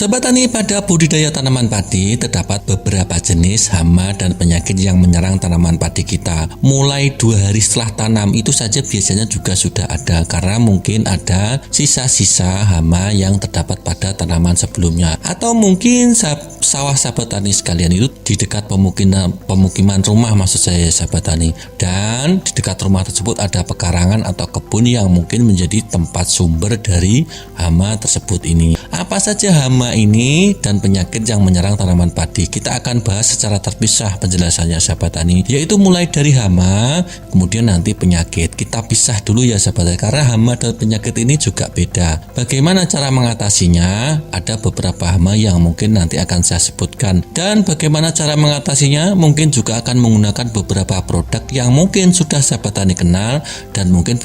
Sahabat tani, pada budidaya tanaman padi terdapat beberapa jenis hama dan penyakit yang menyerang tanaman padi kita. Mulai 2 hari setelah tanam itu saja biasanya juga sudah ada, karena mungkin ada sisa-sisa hama yang terdapat pada tanaman sebelumnya. Atau mungkin sawah sahabat tani sekalian itu di dekat pemukiman rumah, maksud saya sahabat tani. Dan di dekat rumah tersebut ada pekarangan atau kebun yang mungkin menjadi tempat sumber dari hama tersebut ini. Apa saja hama ini dan penyakit yang menyerang tanaman padi? Kita akan bahas secara terpisah penjelasannya sahabat tani, yaitu mulai dari hama, kemudian nanti penyakit. Kita pisah dulu ya sahabat tani, karena hama dan penyakit ini juga beda. Bagaimana cara mengatasinya? Ada beberapa hama yang mungkin nanti akan saya sebutkan, dan bagaimana cara mengatasinya mungkin juga akan menggunakan beberapa produk yang mungkin sudah sahabat tani kenal, dan mungkin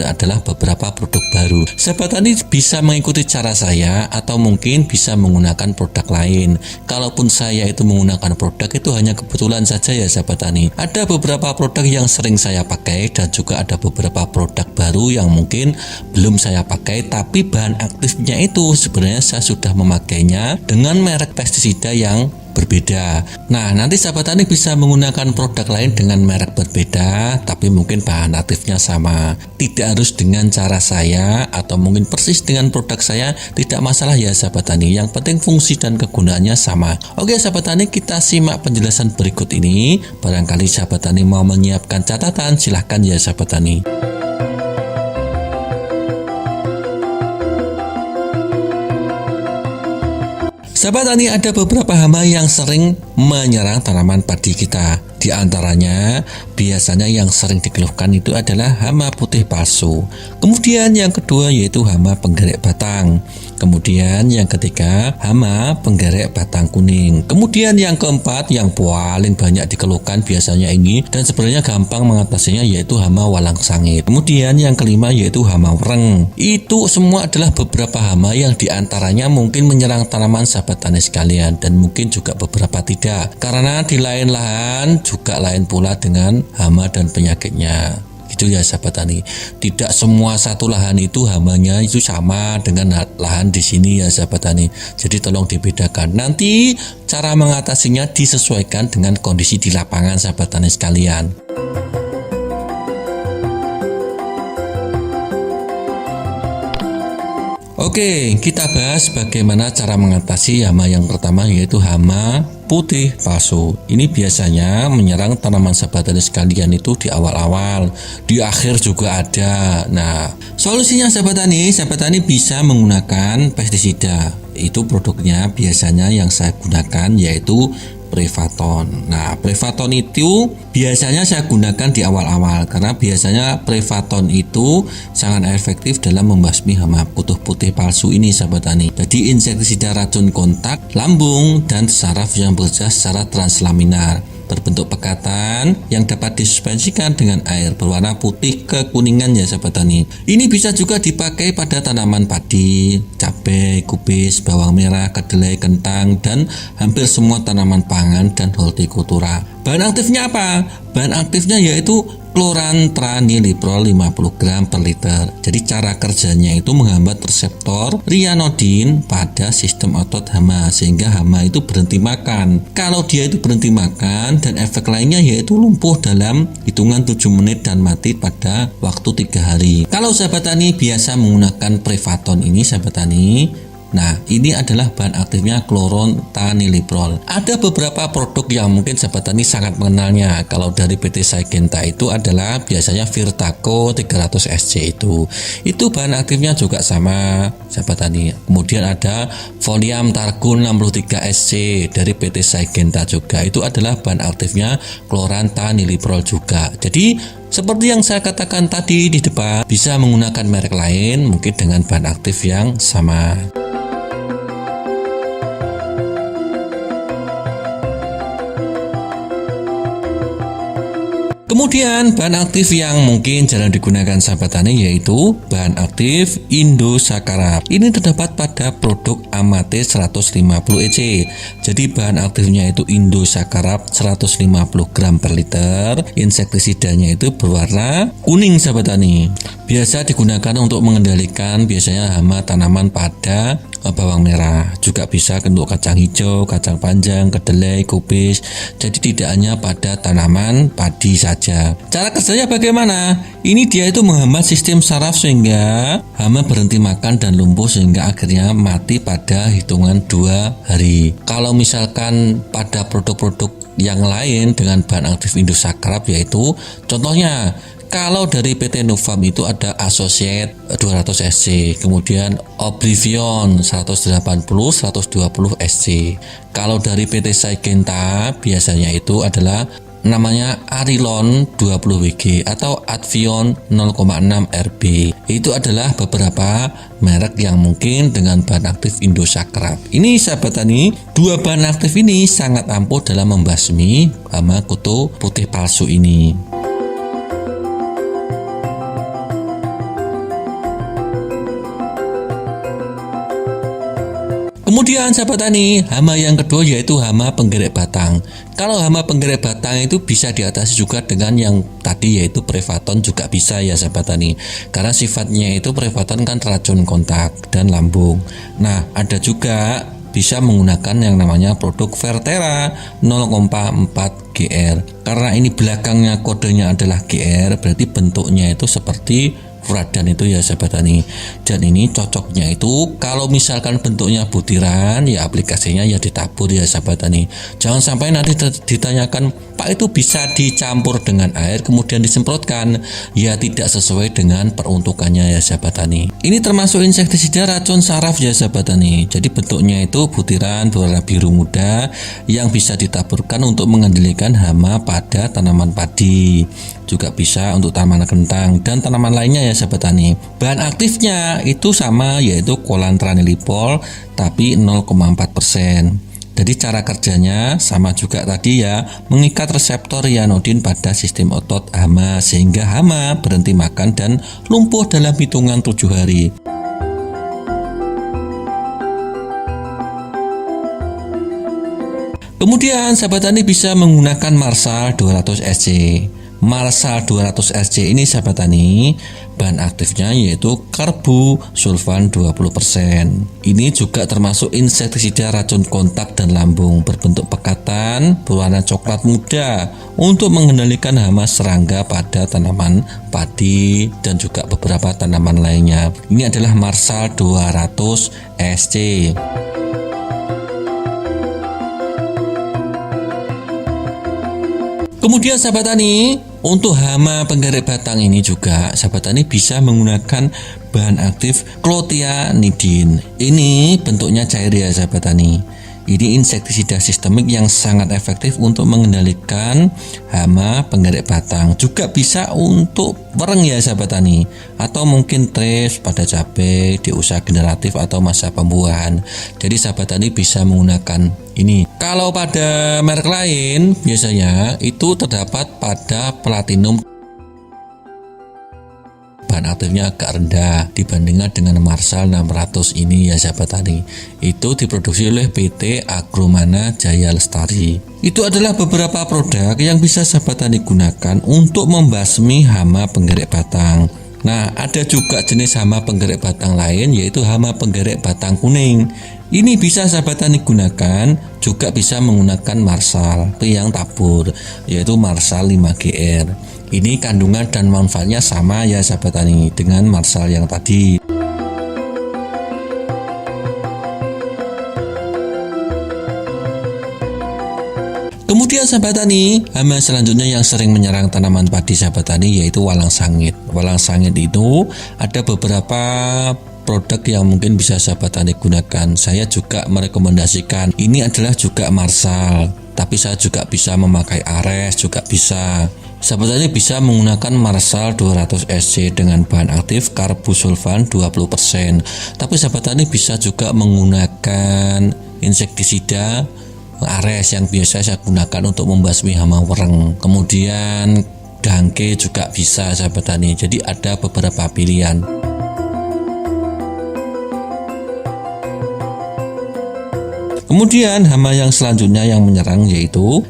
adalah beberapa produk baru. Sahabat tani bisa mengikuti cara saya atau mungkin bisa menggunakan produk lain. Kalaupun saya itu menggunakan produk itu hanya kebetulan saja ya sahabat tani. Ada beberapa produk yang sering saya pakai dan juga ada beberapa produk baru yang mungkin belum saya pakai, tapi bahan aktifnya itu sebenarnya saya sudah memakainya dengan merek pestisida yang berbeda. Nah, nanti sahabat tani bisa menggunakan produk lain dengan merek berbeda, tapi mungkin bahan aktifnya sama. Tidak harus dengan cara saya atau mungkin persis dengan produk saya, tidak masalah ya sahabat tani. Yang penting fungsi dan kegunaannya sama. Oke sahabat tani, kita simak penjelasan berikut ini. Barangkali sahabat tani mau menyiapkan catatan, silahkan ya sahabat tani. Sahabat tani, ada beberapa hama yang sering menyerang tanaman padi kita. Di antaranya, biasanya yang sering dikeluhkan itu adalah hama putih palsu. Kemudian yang kedua yaitu hama penggerek batang. Kemudian yang ketiga, hama penggerek batang kuning. Kemudian yang keempat, yang paling banyak dikeluhkan biasanya ini, dan sebenarnya gampang mengatasinya, yaitu hama walang sangit. Kemudian yang kelima yaitu hama wereng. Itu semua adalah beberapa hama yang diantaranya mungkin menyerang tanaman sahabat tani sekalian, dan mungkin juga beberapa tidak. Karena di lain lahan juga lain pula dengan hama dan penyakitnya. Itu ya sahabat tani. Tidak semua satu lahan itu hamanya itu sama dengan lahan di sini ya sahabat tani. Jadi tolong dibedakan. Nanti cara mengatasinya disesuaikan dengan kondisi di lapangan sahabat tani sekalian. Oke, kita bahas bagaimana cara mengatasi hama yang pertama, yaitu hama putih palsu. Ini biasanya menyerang tanaman sahabat tani sekalian itu di awal-awal, di akhir juga ada. Nah, solusinya sahabat tani bisa menggunakan pestisida. Itu produknya biasanya yang saya gunakan yaitu Prevaton. Nah, Prevaton itu biasanya saya gunakan di awal-awal, karena biasanya Prevaton itu sangat efektif dalam membasmi hama putih palsu ini sahabat tani. Jadi insektisida racun kontak, lambung, dan saraf yang bekerja secara translaminar, berbentuk pekatan yang dapat disuspensikan dengan air berwarna putih kekuningan ya sahabat tani. Ini bisa juga dipakai pada tanaman padi, cabai, kubis, bawang merah, kedelai, kentang, dan hampir semua tanaman pangan dan hortikultura. Bahan aktifnya apa? Bahan aktifnya yaitu klorantraniliprol 50 gram per liter. Jadi cara kerjanya itu menghambat reseptor ryanodin pada sistem otot hama, sehingga hama itu berhenti makan. Kalau dia itu berhenti makan, dan efek lainnya yaitu lumpuh dalam hitungan 7 menit dan mati pada waktu 3 hari. Kalau sahabat tani biasa menggunakan Prevaton ini sahabat tani, nah, ini adalah bahan aktifnya klorantraniliprol. Ada beberapa produk yang mungkin sahabat tani sangat mengenalnya. Kalau dari PT Syngenta itu adalah biasanya Virtaco 300 SC itu bahan aktifnya juga sama sahabat tani. Kemudian ada Foliam Targun 63 SC dari PT Syngenta juga. Itu adalah bahan aktifnya klorantraniliprol juga. Jadi seperti yang saya katakan tadi di depan, bisa menggunakan merek lain mungkin dengan bahan aktif yang sama. Kemudian bahan aktif yang mungkin jarang digunakan sahabat tani yaitu bahan aktif Indosakarab. Ini terdapat pada produk Amate 150 EC. Jadi bahan aktifnya itu Indosakarab 150 gram per liter. Insektisidanya itu berwarna kuning sahabat tani. Biasa digunakan untuk mengendalikan biasanya hama tanaman pada bawang merah, juga bisa untuk kacang hijau, kacang panjang, kedelai, kubis. Jadi tidak hanya pada tanaman padi saja. Cara kerjanya bagaimana? Ini dia itu menghambat sistem saraf sehingga hama berhenti makan dan lumpuh sehingga akhirnya mati pada hitungan 2 hari. Kalau misalkan pada produk-produk yang lain dengan bahan aktif Indosacrab, yaitu contohnya kalau dari PT Nufarm itu ada Associate 200 SC, kemudian Oblivion 180 120 SC. Kalau dari PT Syngenta biasanya itu adalah namanya Arilon 20 WG atau Advion 0,6 RB. Itu adalah beberapa merek yang mungkin dengan bahan aktif Indosacrab. Ini sahabat tani, dua bahan aktif ini sangat ampuh dalam membasmi hama kutu putih palsu ini. Kemudian sahabat tani, hama yang kedua yaitu hama penggerek batang. Kalau hama penggerek batang itu bisa diatasi juga dengan yang tadi yaitu Prevaton, juga bisa ya sahabat tani. Karena sifatnya itu Prevaton kan racun kontak dan lambung. Nah, ada juga bisa menggunakan yang namanya produk Vertera 0,4 GR. Karena ini belakangnya kodenya adalah GR, berarti bentuknya itu seperti furadan itu ya sahabat tani. Dan ini cocoknya itu kalau misalkan bentuknya butiran, ya aplikasinya ya ditabur ya sahabat tani. Jangan sampai nanti ditanyakan, Pak itu bisa dicampur dengan air kemudian disemprotkan. Ya tidak sesuai dengan peruntukannya ya sahabat tani. Ini termasuk insektisida racun saraf ya sahabat tani. Jadi bentuknya itu butiran berwarna biru muda yang bisa ditaburkan untuk mengendalikan hama pada tanaman padi. Juga bisa untuk tanaman kentang dan tanaman lainnya ya sahabat tani. Bahan aktifnya itu sama, yaitu Colantrane-Lipol tapi 0,4%. Jadi cara kerjanya sama juga tadi ya, mengikat reseptor ryanodin pada sistem otot hama sehingga hama berhenti makan dan lumpuh dalam hitungan 7 hari. Kemudian sahabat tani bisa menggunakan Marsal 200 SC. Marsal 200 SC ini sahabat tani, bahan aktifnya yaitu karbosulfan 20%. Ini juga termasuk insektisida racun kontak dan lambung, berbentuk pekatan berwarna coklat muda untuk mengendalikan hama serangga pada tanaman padi dan juga beberapa tanaman lainnya. Ini adalah Marsal 200 SC. Kemudian sahabat tani, untuk hama penggerek batang ini juga sahabat tani bisa menggunakan bahan aktif Clothianidin. Ini bentuknya cair ya sahabat tani. Ini insektisida sistemik yang sangat efektif untuk mengendalikan hama penggerek batang. Juga bisa untuk wereng ya sahabat tani, atau mungkin trace pada cabai di usaha generatif atau masa pembuahan. Jadi sahabat tani bisa menggunakan ini. Kalau pada merek lain biasanya itu terdapat pada Platinum, bahan aktifnya agak rendah dibandingkan dengan Marsal 600 ini ya sahabat tani. Itu diproduksi oleh PT Agromana Jaya Lestari. Itu adalah beberapa produk yang bisa sahabat tani gunakan untuk membasmi hama penggerek batang. Nah, ada juga jenis hama penggerek batang lain, yaitu hama penggerek batang kuning. Ini bisa sahabat tani gunakan, juga bisa menggunakan Marsal yang tabur, yaitu Marsal 5GR. Ini kandungan dan manfaatnya sama ya sahabat tani dengan Marsal yang tadi. Kemudian sahabat tani, hama selanjutnya yang sering menyerang tanaman padi sahabat tani yaitu walang sangit. Walang sangit itu ada beberapa produk yang mungkin bisa sahabat tani gunakan. Saya juga merekomendasikan ini adalah juga Marsal, tapi saya juga bisa memakai Ares, juga bisa. Sahabat tani bisa menggunakan Marsal 200 SC dengan bahan aktif karbosulfan 20%. Tapi sahabat tani bisa juga menggunakan insektisida Ares yang biasa saya gunakan untuk membasmi hama wereng. Kemudian dangke juga bisa sahabat tani. Jadi ada beberapa pilihan. Kemudian hama yang selanjutnya yang menyerang itu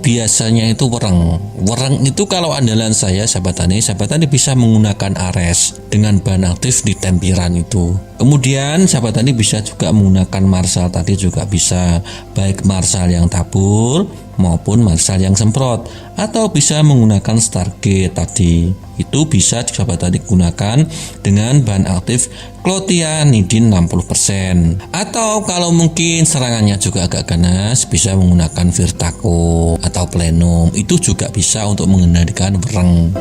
biasanya itu wereng. Wereng itu kalau andalan saya sahabat tani bisa menggunakan Ares dengan bahan aktif di tempiran itu. Kemudian sahabat tani bisa juga menggunakan Marsal tadi juga bisa, baik Marsal yang tabur maupun Marsal yang semprot, atau bisa menggunakan Stargate tadi. Itu bisa sahabat tani gunakan dengan bahan aktif Clothianidin 60%. Atau kalau mungkin serangannya juga agak ganas, bisa menggunakan Virtaco atau Plenum. Itu juga bisa untuk mengendalikan wereng.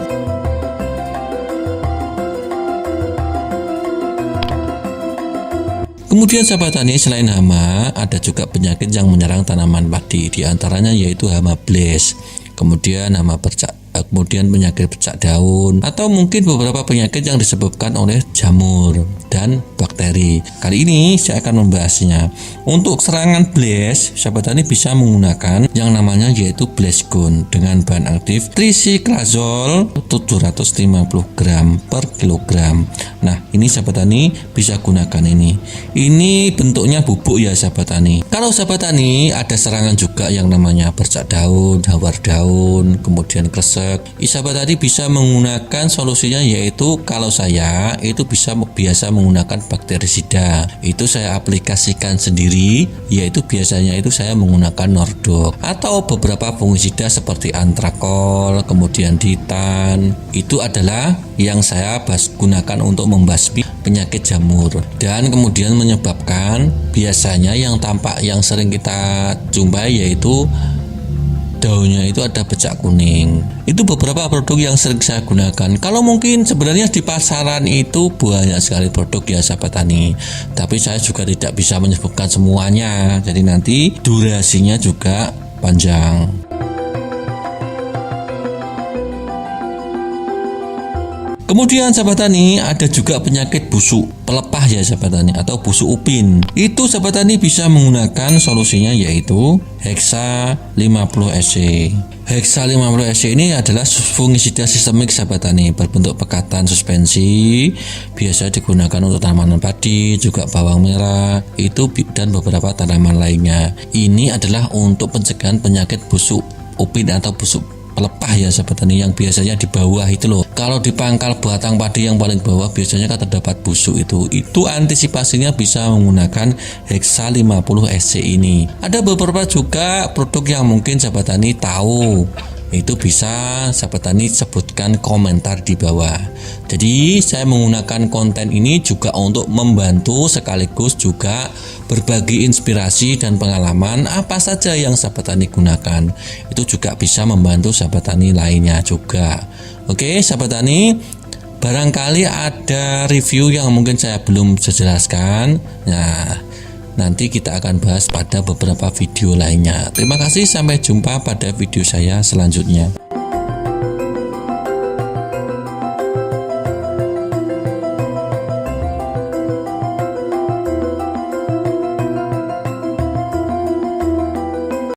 Kemudian sahabat tani, selain hama ada juga penyakit yang menyerang tanaman padi, di antaranya yaitu hama blast, kemudian hama bercak, kemudian penyakit bercak daun, atau mungkin beberapa penyakit yang disebabkan oleh jamur dan bakteri. Kali ini saya akan membahasnya. Untuk serangan blast, sahabat tani bisa menggunakan yang namanya yaitu blast gun dengan bahan aktif tricyclazole 750 gram per kilogram. Nah, ini sahabat tani bisa gunakan ini. Ini bentuknya bubuk ya sahabat tani. Kalau sahabat tani ada serangan juga yang namanya bercak daun, hawar daun, kemudian kresek, sahabat tani bisa menggunakan solusinya yaitu kalau saya itu biasa menggunakan bakterisida. Itu saya aplikasikan sendiri, yaitu biasanya itu saya menggunakan Nordok atau beberapa fungisida seperti Antrakol, kemudian Ditan. Itu adalah yang saya gunakan untuk membasmi penyakit jamur, dan kemudian menyebabkan biasanya yang tampak yang sering kita jumpai yaitu daunnya itu ada bercak kuning. Itu beberapa produk yang sering saya gunakan. Kalau mungkin sebenarnya di pasaran itu banyak sekali produk ya sahabat tani, tapi saya juga tidak bisa menyebutkan semuanya, jadi nanti durasinya juga panjang. Kemudian sahabat tani ada juga penyakit busuk pelepah ya sahabat tani, atau busuk upin. Itu sahabat tani bisa menggunakan solusinya yaitu Hexa 50SC. Hexa 50SC ini adalah fungisida sistemik sahabat tani, berbentuk pekatan suspensi, biasa digunakan untuk tanaman padi, juga bawang merah, itu dan beberapa tanaman lainnya. Ini adalah untuk pencegahan penyakit busuk upin atau busuk pelepah ya sahabat tani, yang biasanya di bawah itu loh. Kalau di pangkal batang padi yang paling bawah biasanya kan terdapat busuk itu antisipasinya bisa menggunakan Hexa 50SC ini. Ada beberapa juga produk yang mungkin sahabat tani tahu, itu bisa sahabat tani sebutkan komentar di bawah. Jadi saya menggunakan konten ini juga untuk membantu sekaligus juga berbagi inspirasi dan pengalaman apa saja yang sahabat tani gunakan. Itu juga bisa membantu sahabat tani lainnya juga. Oke sahabat tani, barangkali ada review yang mungkin saya belum jelaskan. Nah, nanti kita akan bahas pada beberapa video lainnya. Terima kasih, sampai jumpa pada video saya selanjutnya.